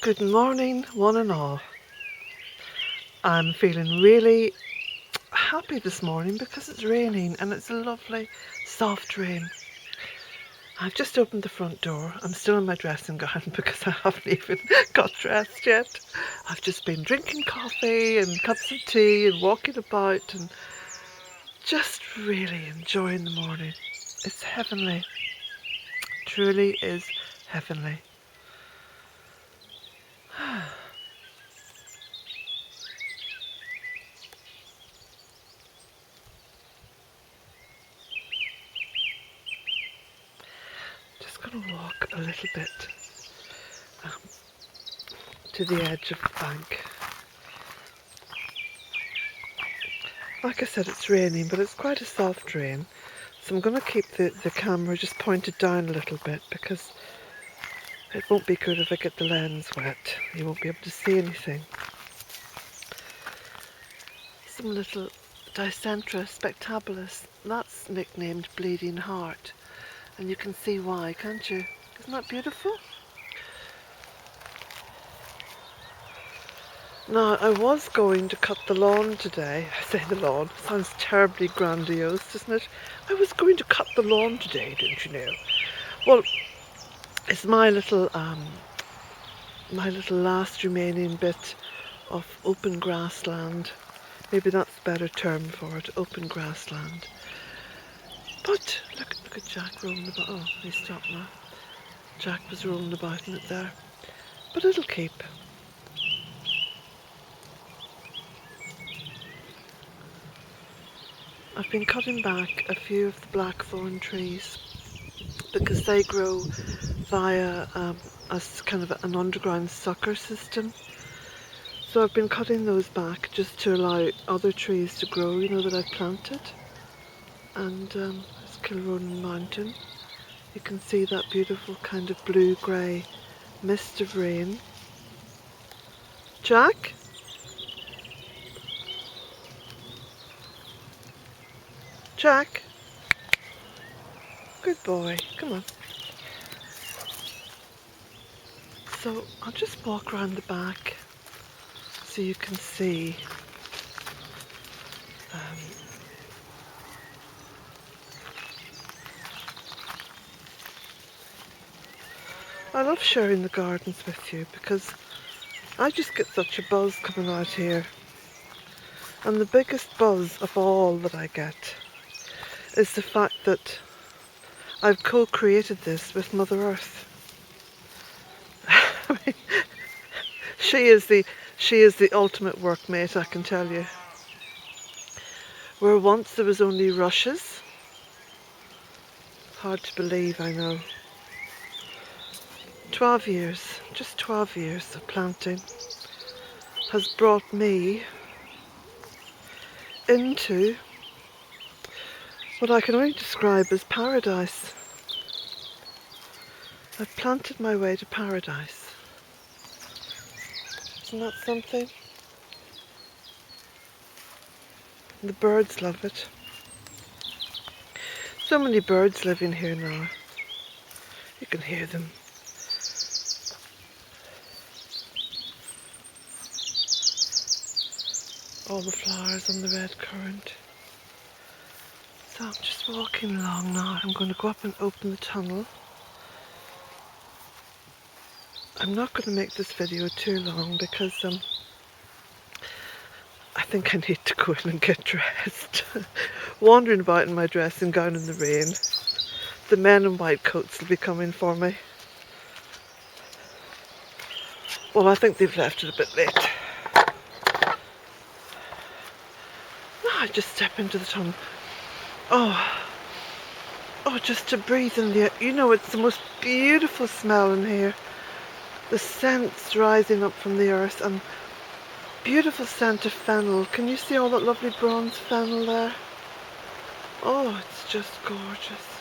Good morning, one and all. I'm feeling really happy this morning because it's raining and it's a lovely soft rain. I've just opened the front door. I'm still in my dressing gown because I haven't even got dressed yet. I've just been drinking coffee and cups of tea and walking about and just really enjoying the morning. It's heavenly. Truly is heavenly. Just going to walk a little bit um, to the edge of the bank. Like I said, it's raining, but it's quite a soft rain. So I'm going to keep the camera just pointed down a little bit because it won't be good if I get the lens wet. You won't be able to see anything. Some little Dicentra spectabilis, that's nicknamed Bleeding Heart. And you can see why, can't you? Isn't that beautiful? Now, I was going to cut the lawn today. I say the lawn, sounds terribly grandiose, doesn't it? I was going to cut the lawn today, didn't you know? Well, it's my little last remaining bit of open grassland. Maybe that's a better term for it, open grassland. But look at Jack rolling about. Oh, he stopped now. Jack was rolling about in it there. But it'll keep. I've been cutting back a few of the blackthorn trees because they grow via a kind of an underground sucker system. So I've been cutting those back just to allow other trees to grow, you know, that I've planted. And it's Kilronan Mountain. You can see that beautiful kind of blue-grey mist of rain. Jack? Jack? Good boy, come on. So I'll just walk around the back so you can see I love sharing the gardens with you because I just get such a buzz coming out here. And the biggest buzz of all that I get is the fact that I've co-created this with Mother Earth. I mean, she is the ultimate workmate, I can tell you. Where once there was only rushes, hard to believe, I know. 12 years, just 12 years of planting has brought me into what I can only describe as paradise. I've planted my way to paradise. Isn't that something? The birds love it. So many birds living here now. You can hear them. All the flowers on the red currant. So I'm just walking along now. I'm going to go up and open the tunnel. I'm not going to make this video too long because I think I need to go in and get dressed. Wandering about in my dressing gown in the rain. The men in white coats will be coming for me. Well, I think they've left it a bit late. Now I just step into the tunnel. Oh, just to breathe in the air. You know, it's the most beautiful smell in here. The scents rising up from the earth and beautiful scent of fennel. Can you see all that lovely bronze fennel there? Oh, it's just gorgeous.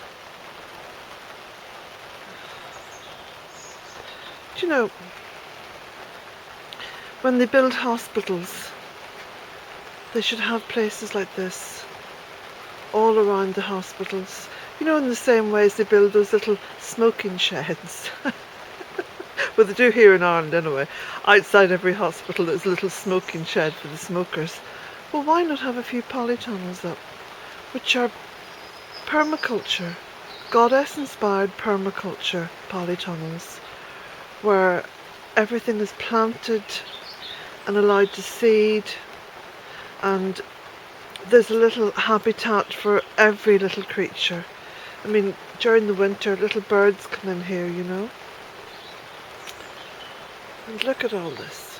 Do you know, when they build hospitals, they should have places like this all around the hospitals. You know, in the same way as they build those little smoking sheds Well, they do here in Ireland anyway. Outside every hospital there's a little smoking shed for the smokers. Well, why not have a few polytunnels up, which are permaculture, goddess-inspired permaculture polytunnels, where everything is planted and allowed to seed, and there's a little habitat for every little creature. I mean, during the winter, little birds come in here, you know. And look at all this.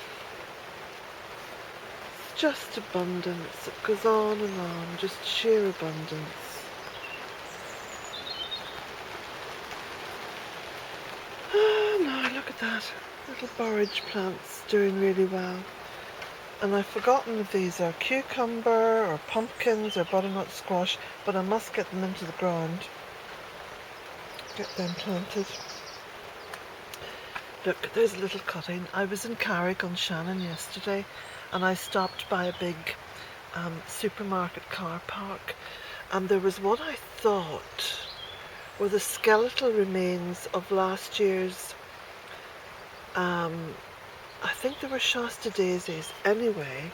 It's just abundance. It goes on and on, just sheer abundance. Oh no, look at that. Little borage plants doing really well. And I've forgotten if these are cucumber or pumpkins or butternut squash, but I must get them into the ground. Get them planted. Look, there's a little cutting. I was in Carrick on Shannon yesterday and I stopped by a big supermarket car park, and there was what I thought were the skeletal remains of last year's, I think they were Shasta daisies. Anyway,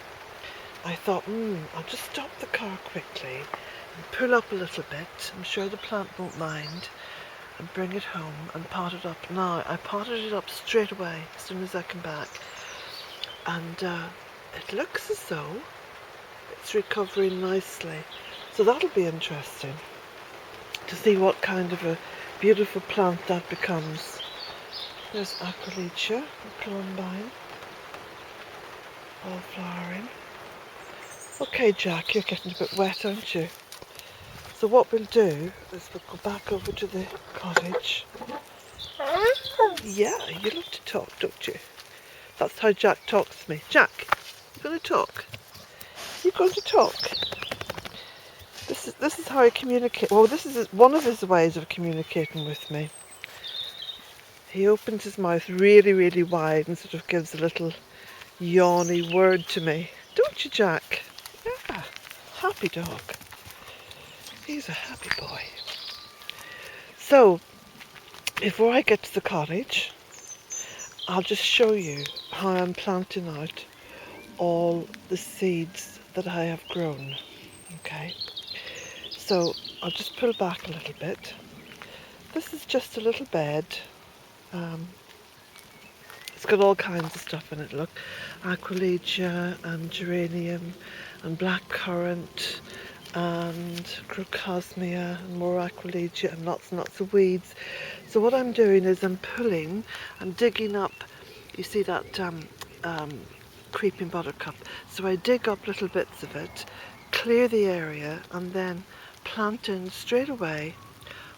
I thought, I'll just stop the car quickly and pull up a little bit. I'm sure the plant won't mind. And bring it home and pot it up. Now, I potted it up straight away as soon as I come back. And it looks as though it's recovering nicely. So that'll be interesting to see what kind of a beautiful plant that becomes. There's Aqualicia, columbine, all flowering. Okay, Jack, you're getting a bit wet, aren't you? So what we'll do is we'll go back over to the cottage. Yeah, you love to talk, don't you? That's how Jack talks to me. Jack, you going to talk? You going to talk? This is how he communicates. Well, this is one of his ways of communicating with me. He opens his mouth really, really wide and sort of gives a little yawny word to me. Don't you, Jack? Yeah, happy dog. He's a happy boy. So, before I get to the cottage, I'll just show you how I'm planting out all the seeds that I have grown. Okay, so I'll just pull back a little bit. This is just a little bed. It's got all kinds of stuff in it. Look, Aqualicia and geranium and blackcurrant and crocosmia and more Aqualicia and lots and lots of weeds. So what I'm doing is I'm pulling and digging up, you see that creeping buttercup, so I dig up little bits of it, clear the area, and then plant in straight away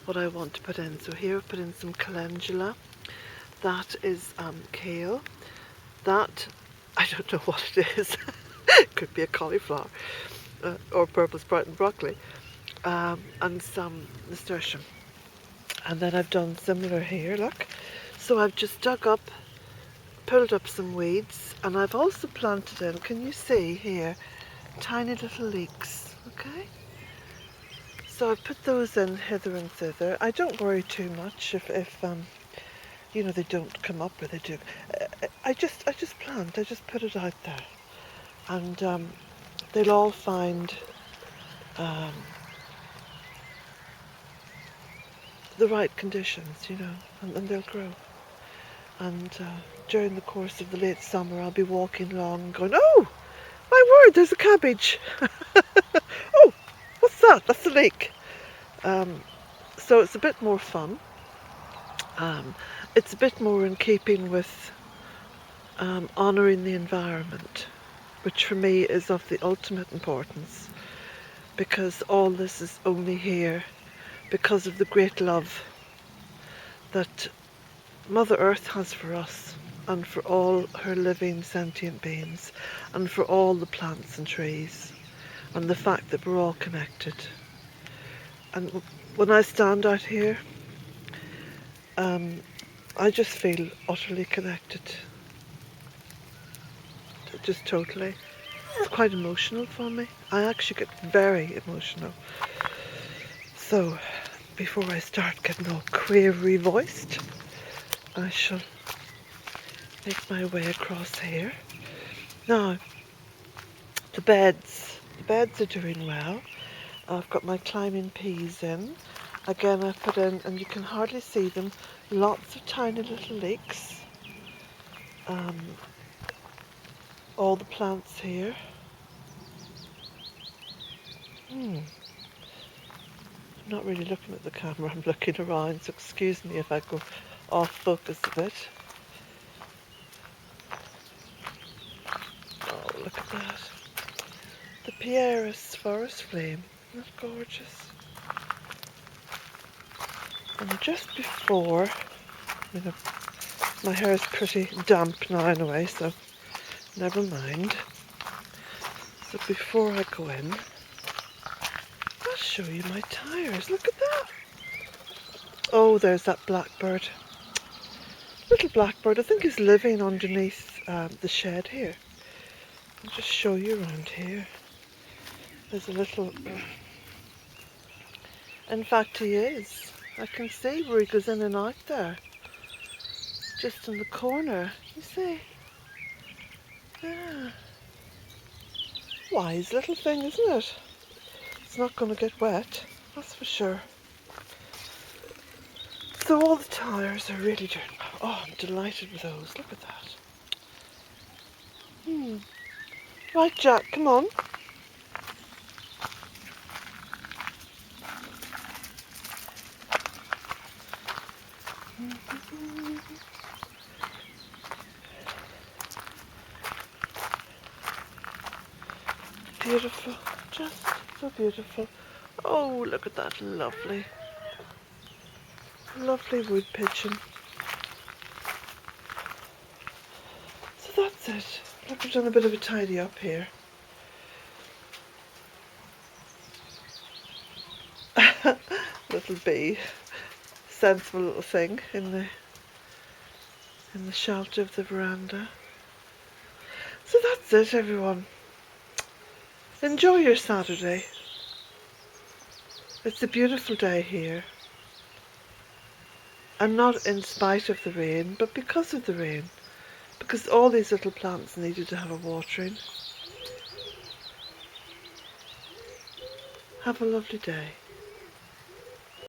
what I want to put in. So here I've put in some calendula. That is kale. That, I don't know what it is. It could be a cauliflower or purple sprout and broccoli, and some nasturtium. And then I've done similar here, look. So I've just dug up, pulled up some weeds, and I've also planted in, can you see here, tiny little leeks, okay? So I've put those in hither and thither. I don't worry too much if you know, they don't come up, or they do. I just plant, I just put it out there. And they'll all find the right conditions, you know, and they'll grow. And during the course of the late summer, I'll be walking along going, oh, my word, there's a cabbage. Oh, what's that? That's a leek. So it's a bit more fun. It's a bit more in keeping with honouring the environment, which for me is of the ultimate importance, because all this is only here because of the great love that Mother Earth has for us, and for all her living sentient beings, and for all the plants and trees, and the fact that we're all connected. And when I stand out here, I just feel utterly connected. Just totally. It's quite emotional for me. I actually get very emotional. So, before I start getting all queery voiced, I shall make my way across here. Now, the beds are doing well. I've got my climbing peas in. Again, I've put in, and you can hardly see them, lots of tiny little leeks. All the plants here. I'm not really looking at the camera, I'm looking around, so excuse me if I go off focus a bit. Oh, look at that. The Pieris forest flame. Isn't that gorgeous? And just before, my hair is pretty damp now anyway, so never mind. So before I go in, I'll show you my tyres. Look at that. Oh, there's that blackbird. Little blackbird. I think he's living underneath the shed here. I'll just show you around here. There's a little... In fact, he is. I can see where he goes in and out there. Just in the corner. You see? Yeah. Wise little thing, isn't it? It's not going to get wet, that's for sure. So all the tyres are really doing... Oh, I'm delighted with those. Look at that. Right, Jack, come on. Beautiful. Just so beautiful. Oh, look at that lovely wood pigeon. So that's it. Look, I've done a bit of a tidy up here. Little bee, sensible little thing in the shelter of the veranda. So that's it, everyone. Enjoy your Saturday. It's a beautiful day here. And not in spite of the rain, but because of the rain. Because all these little plants needed to have a watering. Have a lovely day.